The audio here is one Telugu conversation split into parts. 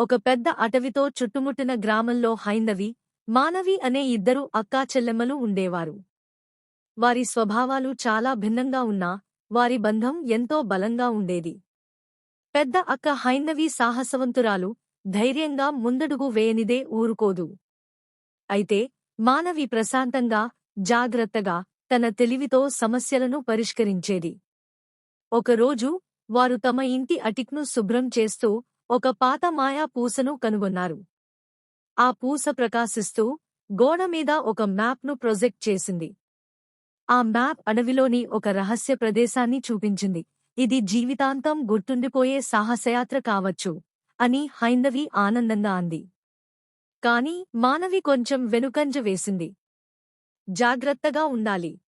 ఒక పెద్ద అటవితో చుట్టుముట్టిన గ్రామంలో హైందవి, మానవి అనే ఇద్దరు అక్కాచెల్లెమ్మలు ఉండేవారు. వారి స్వభావాలు చాలా భిన్నంగా ఉన్నా వారి బంధం ఎంతో బలంగా ఉండేది. పెద్ద అక్క హైందవి సాహసవంతురాలు, ధైర్యంగా ముందడుగు వేయనిదే ఊరుకోదు. అయితే మానవి ప్రశాంతంగా, జాగ్రత్తగా, తన తెలివితో సమస్యలను పరిష్కరించేది. ఒకరోజు వారు తమ ఇంటి అటిక్ను శుభ్రం చేస్తూ ఒక పాత మాయా పూసను కనుగొన్నారు. ఆ పూస ప్రకాశిస్తూ గోడమీద ఒక మ్యాప్ను ప్రొజెక్ట్ చేసింది. ఆ మ్యాప్ అడవిలోని ఒక రహస్య ప్రదేశాన్ని చూపించింది. ఇది జీవితాంతం గుర్తుండిపోయే సాహసయాత్ర కావచ్చు అని హైందవి ఆనందంగా అంది. కాని మానవి కొంచెం వెనుకంజ వేసింది. జాగ్రత్తగా ఉండాలి.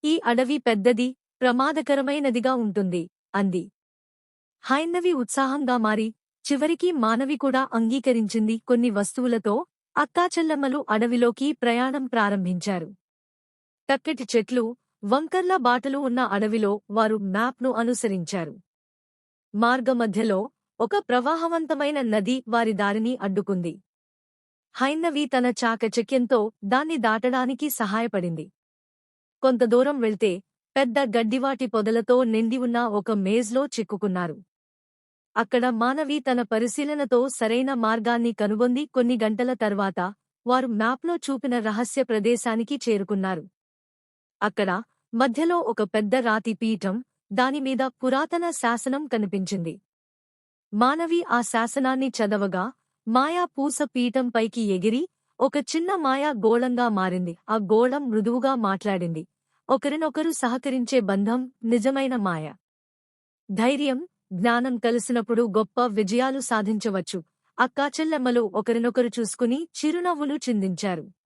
ఈ అడవి పెద్దది, ప్రమాదకరమైనదిగా ఉంటుంది అంది. హైందవి ఉత్సాహంగా మారి చివరికి మానవి కూడా అంగీకరించింది. కొన్ని వస్తువులతో అక్కాచెల్లెమ్మలు అడవిలోకి ప్రయాణం ప్రారంభించారు. చక్కటి చెట్లు, వంకర్ల బాటలు ఉన్న అడవిలో వారు మ్యాప్ను అనుసరించారు. మార్గమధ్యలో ఒక ప్రవాహవంతమైన నది వారి దారిని అడ్డుకుంది. హైందవి తన చాకచక్యంతో దాన్ని దాటడానికి సహాయపడింది. కొంత దూరం వెళ్తే పెద్ద గడ్డివాటి పొదలతో నిండి ఉన్న ఒక మేజ్లో చిక్కుకున్నారు. అక్కడ మానవి తన పరిశీలనతో సరైన మార్గాన్ని కనుగొంది. కొన్ని గంటల తర్వాత వారు మ్యాప్లో చూపిన రహస్య ప్రదేశానికి చేరుకున్నారు. అక్కడ మధ్యలో ఒక పెద్ద రాతి పీఠం, దానిమీద పురాతన శాసనం కనిపించింది. మానవి ఆ శాసనాన్ని చదవగా మాయా పూస పీఠం పైకి ఎగిరి ఒక చిన్న మాయా గోళంగా మారింది. ఆ గోళం మృదువుగా మాట్లాడింది. ఒకరినొకరు సహకరించే బంధం నిజమైన మాయ. ధైర్యం, జ్ఞానం కలిసినప్పుడు గొప్ప విజయాలు సాధించవచ్చు. అక్కాచెల్లెమ్మలు ఒకరినొకరు చూసుకుని చిరునవ్వులు చిందించారు.